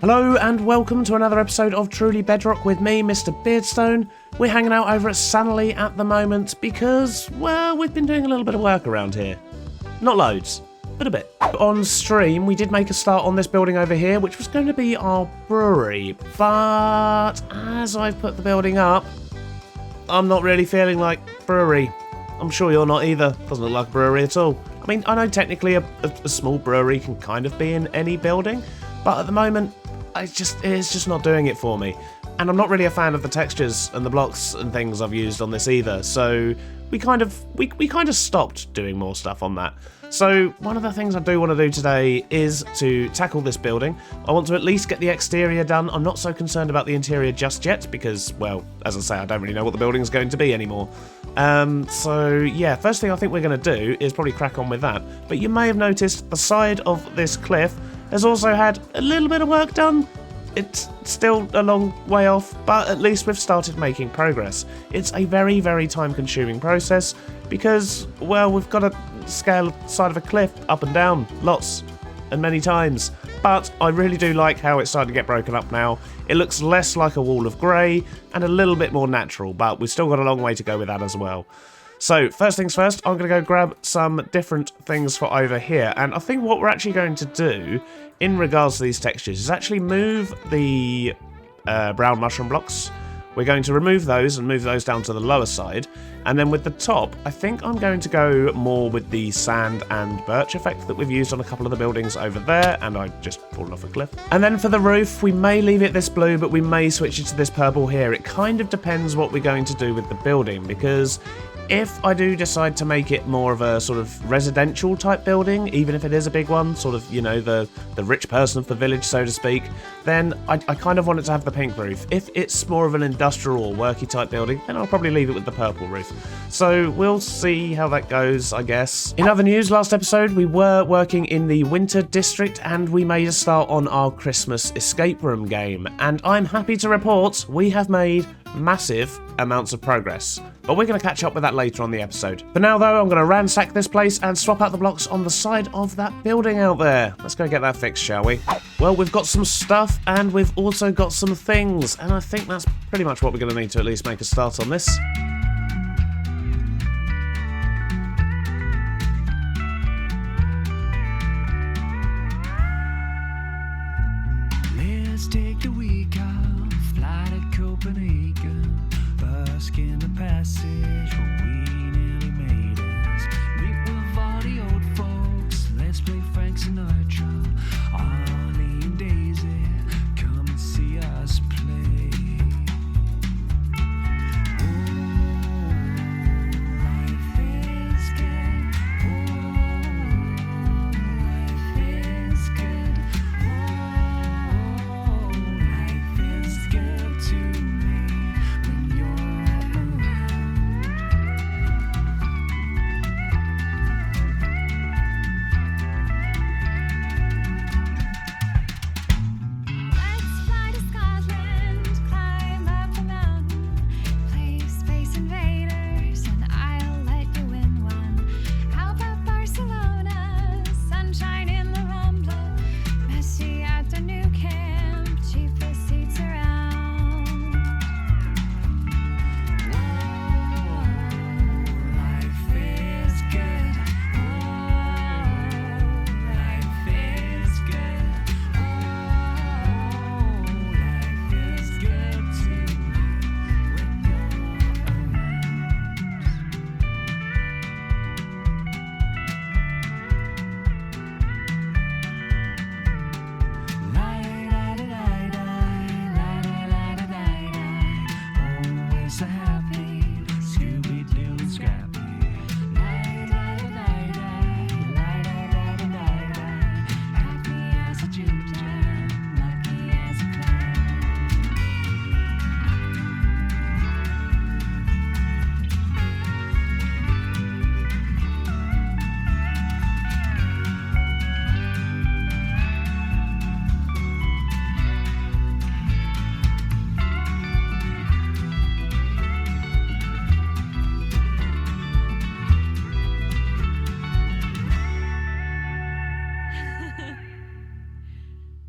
Hello and welcome to another episode of Truly Bedrock with me, Mr. Beardstone. We're hanging out over at Sunnerley at the moment because, well, we've been doing a little bit of work around here. Not loads, but a bit. On stream, we did make a start on this building over here, which was going to be our brewery, but as I've put the building up, I'm not really feeling like brewery. I'm sure you're not either. Doesn't look like a brewery at all. I mean, I know technically a small brewery can kind of be in any building, but at the moment, it's just not doing it for me. And I'm not really a fan of the textures and the blocks and things I've used on this either, so we kind of stopped doing more stuff on that. So one of the things I do want to do today is to tackle this building. I want to at least get the exterior done. I'm not so concerned about the interior just yet because, well, as I say, I don't really know what the building's going to be anymore. So yeah, first thing I think we're going to do is probably crack on with that. But you may have noticed the side of this cliff has also had a little bit of work done. It's still a long way off, but at least we've started making progress. It's a very, very time-consuming process because, well, we've got to scale the side of a cliff up and down lots and many times. But I really do like how it's starting to get broken up now. It looks less like a wall of grey and a little bit more natural, but we've still got a long way to go with that as well. So, first things first, I'm going to go grab some different things for over here, and I think what we're actually going to do in regards to these textures is actually move the brown mushroom blocks. We're going to remove those and move those down to the lower side, and then with the top, I think I'm going to go more with the sand and birch effect that we've used on a couple of the buildings over there, and I just fallen off a cliff. And then for the roof, we may leave it this blue, but we may switch it to this purple here. It kind of depends what we're going to do with the building, because if I do decide to make it more of a sort of residential type building, even if it is a big one, sort of, you know, the rich person of the village, so to speak, then I kind of want it to have the pink roof. If it's more of an industrial or worky type building, then I'll probably leave it with the purple roof. So we'll see how that goes, I guess. In other news, last episode we were working in the Winter District and we made a start on our Christmas escape room game. And I'm happy to report we have made massive amounts of progress. But we're going to catch up with that later on the episode. For now though, I'm going to ransack this place and swap out the blocks on the side of that building out there. Let's go get that fixed, shall we? Well, we've got some stuff and we've also got some things, and I think that's pretty much what we're going to need to at least make a start on this. Let's take the week off, fly to Copenhagen, busk in the passage where we nearly made it. Meet with all the old folks, let's play Frank Sinatra, Ollie and Daisy, come and see us play. Life is good, life is good, life is good to me when you're around.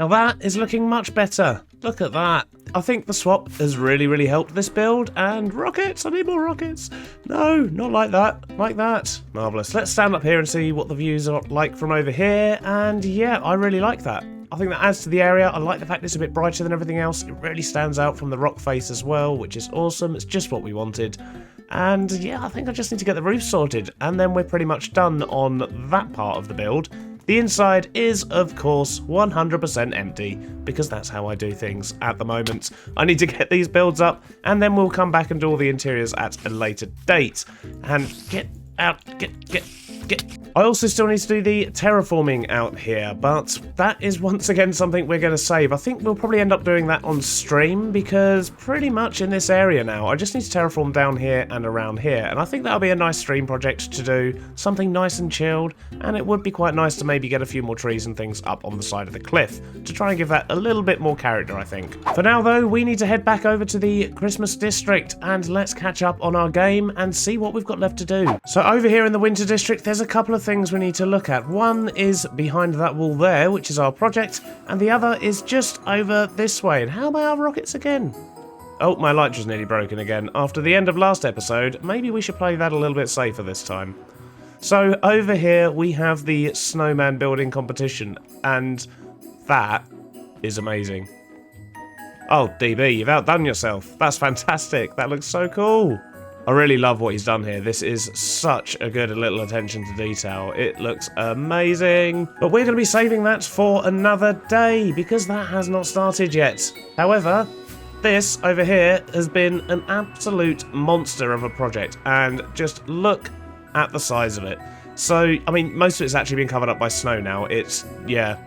Now that is looking much better. Look at that. I think the swap has really helped this build. And rockets, I need more rockets. No, not like that, like that. Marvellous. Let's stand up here and see what the views are like from over here. And yeah, I really like that. I think that adds to the area. I like the fact it's a bit brighter than everything else. It really stands out from the rock face as well, which is awesome. It's just what we wanted. And yeah, I think I just need to get the roof sorted. And then we're pretty much done on that part of the build. The inside is, of course, 100% empty, because that's how I do things at the moment. I need to get these builds up, and then we'll come back and do all the interiors at a later date. And get out, get. I also still need to do the terraforming out here, but that is once again something we're going to save. I think we'll probably end up doing that on stream, because pretty much in this area now, I just need to terraform down here and around here, and I think that'll be a nice stream project to do, something nice and chilled, and it would be quite nice to maybe get a few more trees and things up on the side of the cliff, to try and give that a little bit more character, I think. For now though, we need to head back over to the Christmas district, and let's catch up on our game and see what we've got left to do. So over here in the winter district, there's a couple of things we need to look at. One is behind that wall there, which is our project, and the other is just over this way. And how about our rockets again? Oh, my light was nearly broken again. After the end of last episode, maybe we should play that a little bit safer this time. So over here we have the snowman building competition, and that is amazing. Oh, DB, you've outdone yourself. That's fantastic. That looks so cool. I really love what he's done here. This is such a good little attention to detail. It looks amazing. But we're going to be saving that for another day, because that has not started yet. However, this over here has been an absolute monster of a project. And just look at the size of it. So, I mean, most of it's actually been covered up by snow now. It's, yeah,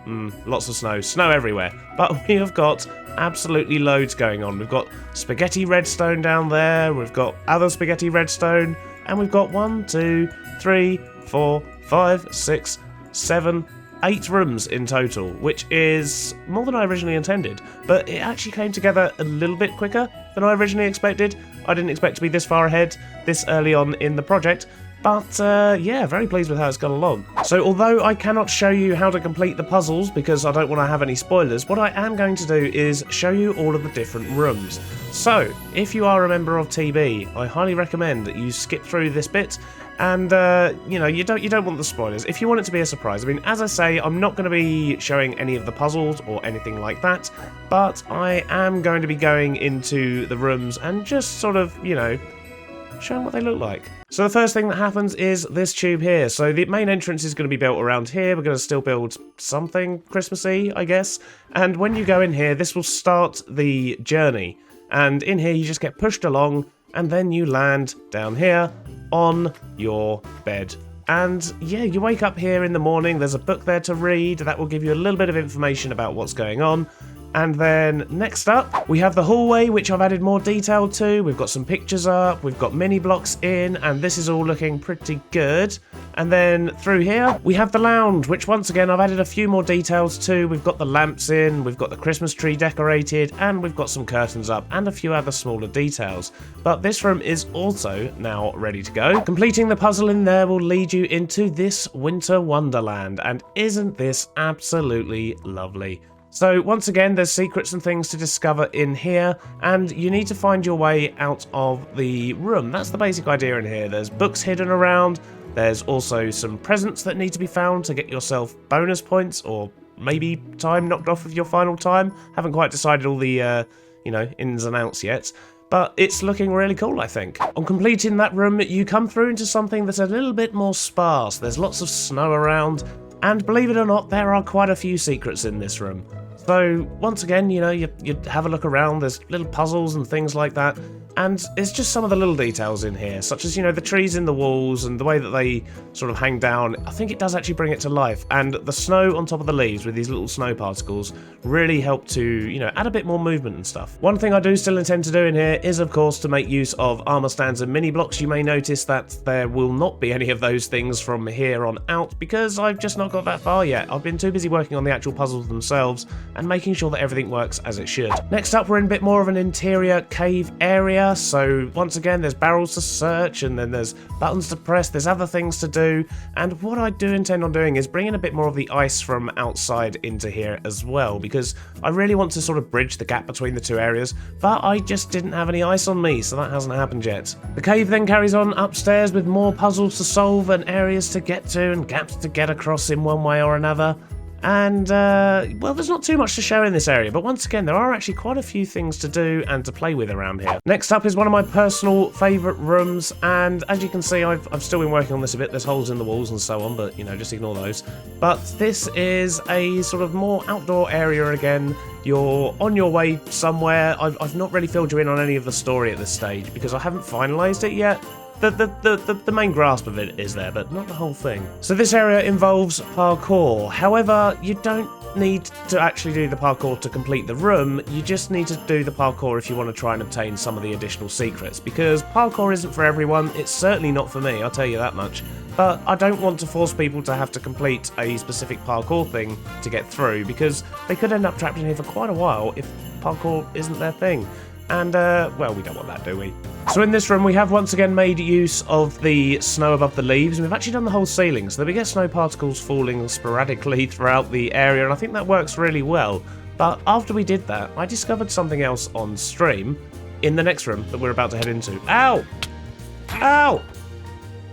lots of snow. Snow everywhere. But we have got absolutely loads going on. We've got spaghetti redstone down there. We've got other spaghetti redstone. And we've got 1, 2, 3, 4, 5, 6, 7, 8 rooms in total, which is more than I originally intended. But it actually came together a little bit quicker than I originally expected. I didn't expect to be this far ahead this early on in the project. But, yeah, very pleased with how it's gone along. So, although I cannot show you how to complete the puzzles because I don't want to have any spoilers, what I am going to do is show you all of the different rooms. So, if you are a member of TB, I highly recommend that you skip through this bit and, you know, you don't want the spoilers. If you want it to be a surprise, I mean, as I say, I'm not going to be showing any of the puzzles or anything like that, but I am going to be going into the rooms and just sort of, you know, showing what they look like. So the first thing that happens is this tube here. So the main entrance is going to be built around here. We're going to still build something Christmassy, I guess. And when you go in here, this will start the journey. And in here, you just get pushed along, and then you land down here on your bed. And yeah, you wake up here in the morning. There's a book there to read. That will give you a little bit of information about what's going on. And then next up, we have the hallway, which I've added more detail to. We've got some pictures up, we've got mini blocks in, and this is all looking pretty good. And then through here, we have the lounge, which once again, I've added a few more details to. We've got the lamps in, we've got the Christmas tree decorated, and we've got some curtains up, and a few other smaller details. But this room is also now ready to go. Completing the puzzle in there will lead you into this winter wonderland, and isn't this absolutely lovely? So once again, there's secrets and things to discover in here, and you need to find your way out of the room. That's the basic idea in here. There's books hidden around. There's also some presents that need to be found to get yourself bonus points, or maybe time knocked off of your final time. Haven't quite decided all the, you know, ins and outs yet. But it's looking really cool, I think. On completing that room, you come through into something that's a little bit more sparse. There's lots of snow around, and believe it or not, there are quite a few secrets in this room. So, once again, you know, you have a look around, there's little puzzles and things like that, and it's just some of the little details in here, such as, you know, the trees in the walls and the way that they sort of hang down. I think it does actually bring it to life, and the snow on top of the leaves with these little snow particles really help to, you know, add a bit more movement and stuff. One thing I do still intend to do in here is, of course, to make use of armor stands and mini blocks. You may notice that there will not be any of those things from here on out, because I've just not got that far yet. I've been too busy working on the actual puzzles themselves and making sure that everything works as it should. Next up, we're in a bit more of an interior cave area. area. So once again, there's barrels to search, and then there's buttons to press, there's other things to do. And what I do intend on doing is bringing a bit more of the ice from outside into here as well, because I really want to sort of bridge the gap between the two areas, but I just didn't have any ice on me, so that hasn't happened yet. The cave then carries on upstairs with more puzzles to solve and areas to get to and gaps to get across in one way or another. And, well, there's not too much to show in this area, but once again, there are actually quite a few things to do and to play with around here. Next up is one of my personal favourite rooms, and as you can see, I've still been working on this a bit. There's holes in the walls and so on, but, you know, just ignore those. But this is a sort of more outdoor area again. You're on your way somewhere. I've not really filled you in on any of the story at this stage, because I haven't finalised it yet. The main grasp of it is there, but not the whole thing. So this area involves parkour. However, you don't need to actually do the parkour to complete the room. You just need to do the parkour if you want to try and obtain some of the additional secrets, because parkour isn't for everyone. It's certainly not for me, I'll tell you that much. But I don't want to force people to have to complete a specific parkour thing to get through, because they could end up trapped in here for quite a while if parkour isn't their thing. And, well, we don't want that, do we? So in this room, we have once again made use of the snow above the leaves, and we've actually done the whole ceiling, so that we get snow particles falling sporadically throughout the area, and I think that works really well. But after we did that, I discovered something else on stream in the next room that we're about to head into. Ow! Ow!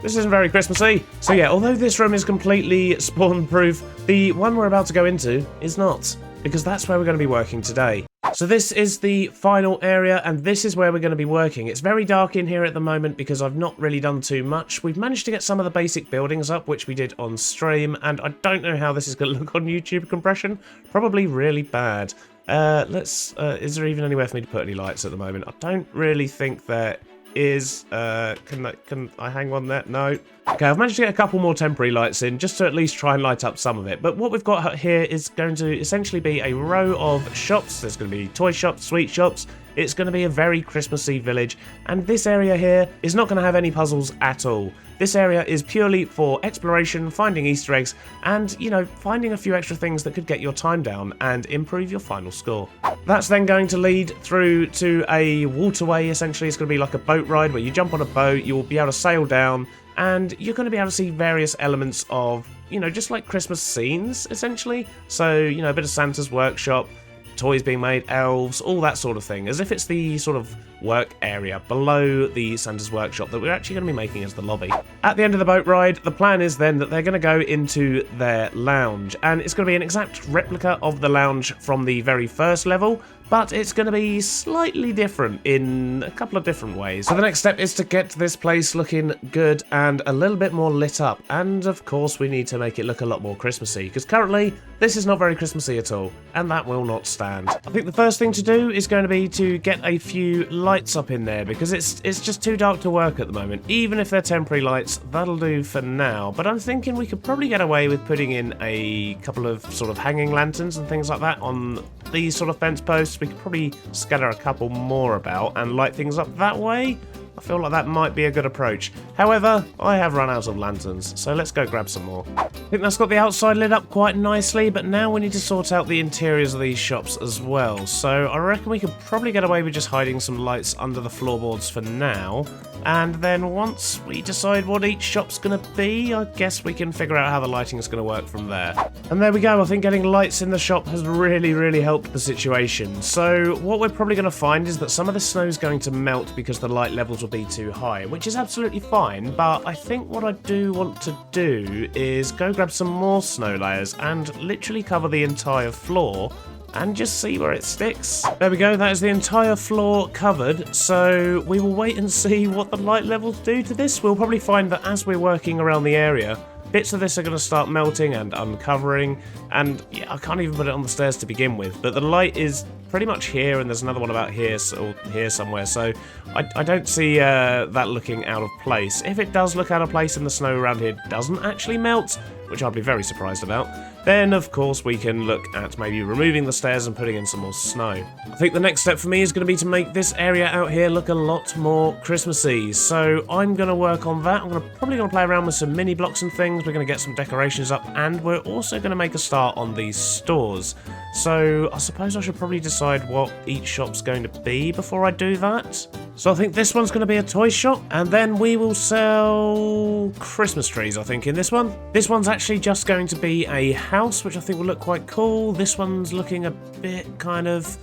This isn't very Christmassy. So yeah, although this room is completely spawn-proof, the one we're about to go into is not, because that's where we're going to be working today. So this is the final area, and this is where we're going to be working. It's very dark in here at the moment because I've not really done too much. We've managed to get some of the basic buildings up, which we did on stream, and I don't know how this is going to look on YouTube compression. Probably really bad. Is there even anywhere for me to put any lights at the moment? I don't really think there is. Can I hang one there? No. Okay, I've managed to get a couple more temporary lights in, just to at least try and light up some of it. But what we've got here is going to essentially be a row of shops. There's going to be toy shops, sweet shops. It's going to be a very Christmassy village. And this area here is not going to have any puzzles at all. This area is purely for exploration, finding Easter eggs, and, you know, finding a few extra things that could get your time down and improve your final score. That's then going to lead through to a waterway, essentially. It's going to be like a boat ride where you jump on a boat, you'll be able to sail down, and you're going to be able to see various elements of, you know, just like Christmas scenes, essentially. So, you know, a bit of Santa's workshop, toys being made, elves, all that sort of thing, as if it's the sort of work area below the Santa's workshop that we're actually going to be making as the lobby. At the end of the boat ride, the plan is then that they're going to go into their lounge, and it's going to be an exact replica of the lounge from the very first level, but it's going to be slightly different in a couple of different ways. So the next step is to get this place looking good and a little bit more lit up, and of course we need to make it look a lot more Christmassy, because currently this is not very Christmassy at all, and that will not stand. I think the first thing to do is going to be to get a few lights up in there, because it's just too dark to work at the moment. Even if they're temporary lights, that'll do for now, but I'm thinking we could probably get away with putting in a couple of sort of hanging lanterns and things like that on these sort of fence posts. We could probably scatter a couple more about and light things up that way. I feel like that might be a good approach. However, I have run out of lanterns, so let's go grab some more. I think that's got the outside lit up quite nicely, but now we need to sort out the interiors of these shops as well. So I reckon we could probably get away with just hiding some lights under the floorboards for now. And then once we decide what each shop's going to be, I guess we can figure out how the lighting is going to work from there. And there we go. I think getting lights in the shop has really helped the situation. So what we're probably going to find is that some of the snow is going to melt because the light levels will be too high, which is absolutely fine. But I think what I do want to do is go grab some more snow layers and literally cover the entire floor and just see where it sticks. There we go, that is the entire floor covered, so we will wait and see what the light levels do to this. We'll probably find that as we're working around the area, bits of this are going to start melting and uncovering, and yeah, I can't even put it on the stairs to begin with, but the light is pretty much here, and there's another one about here, or here somewhere, so I don't see that looking out of place. If it does look out of place and the snow around here doesn't actually melt, which I'll be very surprised about, then of course we can look at maybe removing the stairs and putting in some more snow. I think the next step for me is going to be to make this area out here look a lot more Christmassy. So I'm going to work on that. I'm probably going to play around with some mini blocks and things. We're going to get some decorations up, and we're also going to make a start on these stores. So I suppose I should probably decide what each shop's going to be before I do that. So I think this one's going to be a toy shop, and then we will sell Christmas trees, I think, in this one. This one's actually just going to be a house, which I think will look quite cool. This one's looking a bit kind of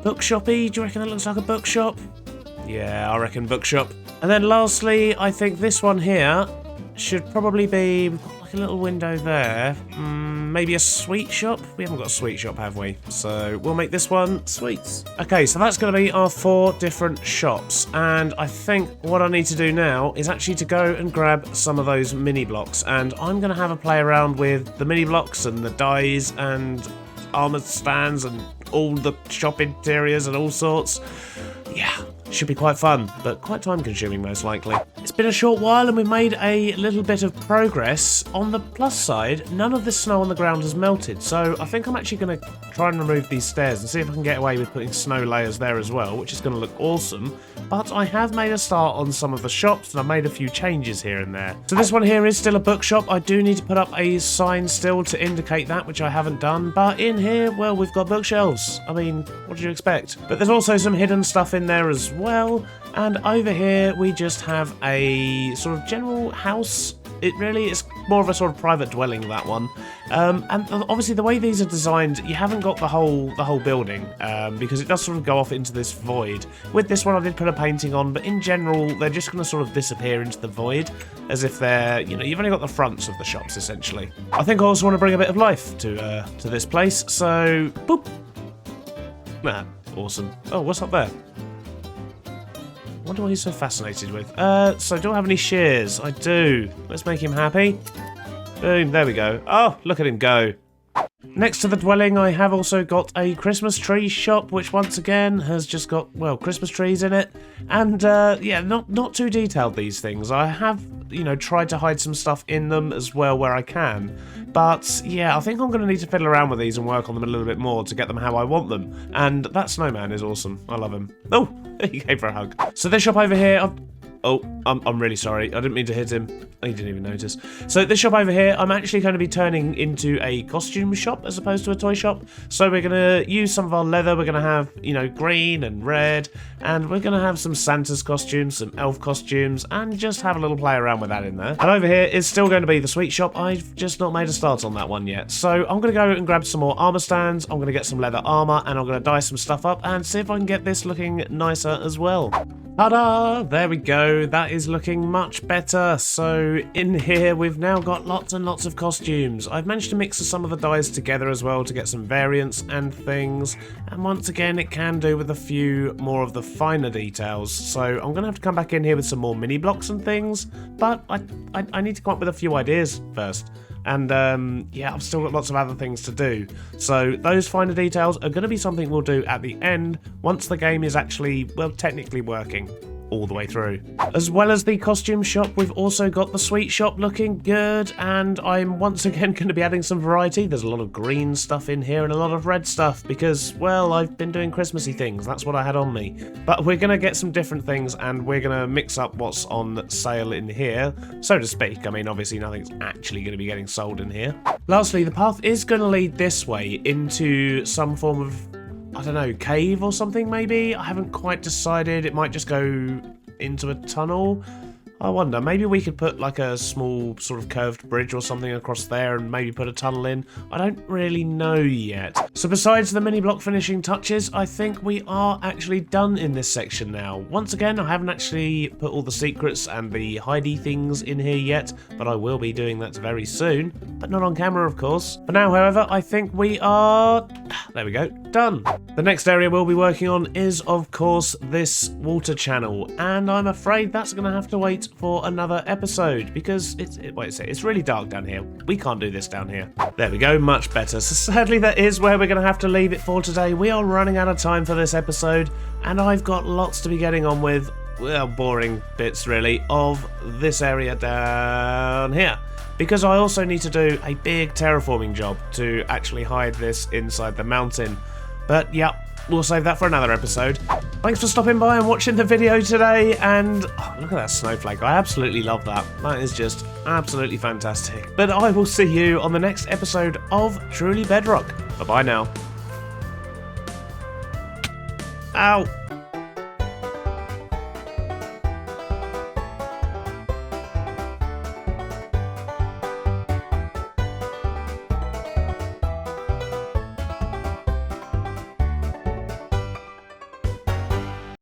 bookshop-y. Do you reckon it looks like a bookshop? Yeah, I reckon bookshop. And then lastly, I think this one here should probably be like a little window there. Maybe a sweet shop? We haven't got a sweet shop, have we? So we'll make this one sweets. Okay, so that's going to be our 4 different shops. And I think what I need to do now is actually to go and grab some of those mini blocks. And I'm going to have a play around with the mini blocks and the dyes and armor stands and all the shop interiors and all sorts. Yeah, should be quite fun, but quite time consuming most likely. It's been a short while and we've made a little bit of progress. On the plus side, none of the snow on the ground has melted, so I think I'm actually going to try and remove these stairs and see if I can get away with putting snow layers there as well, which is going to look awesome. But I have made a start on some of the shops and I've made a few changes here and there. So this one here is still a bookshop. I do need to put up a sign still to indicate that, which I haven't done. But in here, well, we've got bookshelves. I mean, what did you expect? But there's also some hidden stuff in there as well. And over here, we just have a sort of general house. It really is more of a sort of private dwelling, that one. And obviously the way these are designed, you haven't got the whole building, because it does sort of go off into this void. With this one I did put a painting on, but in general they're just going to sort of disappear into the void, as if they're, you know, you've only got the fronts of the shops essentially. I think I also want to bring a bit of life to this place, so boop. Ah, awesome. Oh, what's up there? I wonder what he's so fascinated with. So do I have any shears? I do. Let's make him happy. Boom, there we go. Oh, look at him go. Next to the dwelling, I have also got a Christmas tree shop, which once again has just got, well, Christmas trees in it. And, yeah, not too detailed, these things. I have, you know, tried to hide some stuff in them as well where I can. But, yeah, I think I'm going to need to fiddle around with these and work on them a little bit more to get them how I want them. And that snowman is awesome. I love him. Oh, he came for a hug. So this shop over here... I'm really sorry. I didn't mean to hit him. He didn't even notice. So this shop over here, I'm actually going to be turning into a costume shop as opposed to a toy shop. So we're going to use some of our leather. We're going to have, you know, green and red. And we're going to have some Santa's costumes, some elf costumes, and just have a little play around with that in there. And over here is still going to be the sweet shop. I've just not made a start on that one yet. So I'm going to go and grab some more armor stands. I'm going to get some leather armor, and I'm going to dye some stuff up and see if I can get this looking nicer as well. Ta-da! There we go. That is looking much better. So in here we've now got lots and lots of costumes. I've managed to mix some of the dyes together as well to get some variants and things. And once again it can do with a few more of the finer details. So I'm going to have to come back in here with some more mini blocks and things. But I need to come up with a few ideas first. And, yeah, I've still got lots of other things to do. So those finer details are going to be something we'll do at the end, once the game is actually, well, technically working all the way through. As well as the costume shop, we've also got the sweet shop looking good, and I'm once again going to be adding some variety. There's a lot of green stuff in here and a lot of red stuff because, well, I've been doing Christmassy things. That's what I had on me. But we're going to get some different things, and we're going to mix up what's on sale in here, so to speak. I mean, obviously nothing's actually going to be getting sold in here. Lastly, the path is going to lead this way into some form of, I don't know, cave or something maybe? I haven't quite decided. It might just go into a tunnel. I wonder, maybe we could put like a small sort of curved bridge or something across there and maybe put a tunnel in. I don't really know yet. So besides the mini block finishing touches, I think we are actually done in this section now. Once again, I haven't actually put all the secrets and the hidey things in here yet, but I will be doing that very soon, but not on camera, of course. For now, however, I think we are, there we go, done. The next area we'll be working on is, of course, this water channel, and I'm afraid that's going to have to wait for another episode because it's really dark down here. We can't do this down here. There we go, much better. So sadly that is where we're going to have to leave it for today. We are running out of time for this episode and I've got lots to be getting on with, well, boring bits really, of this area down here. because I also need to do a big terraforming job to actually hide this inside the mountain. But yeah, we'll save that for another episode. Thanks for stopping by and watching the video today, and oh, look at that snowflake. I absolutely love that. That is just absolutely fantastic. But I will see you on the next episode of Truly Bedrock. Bye-bye now. Ow.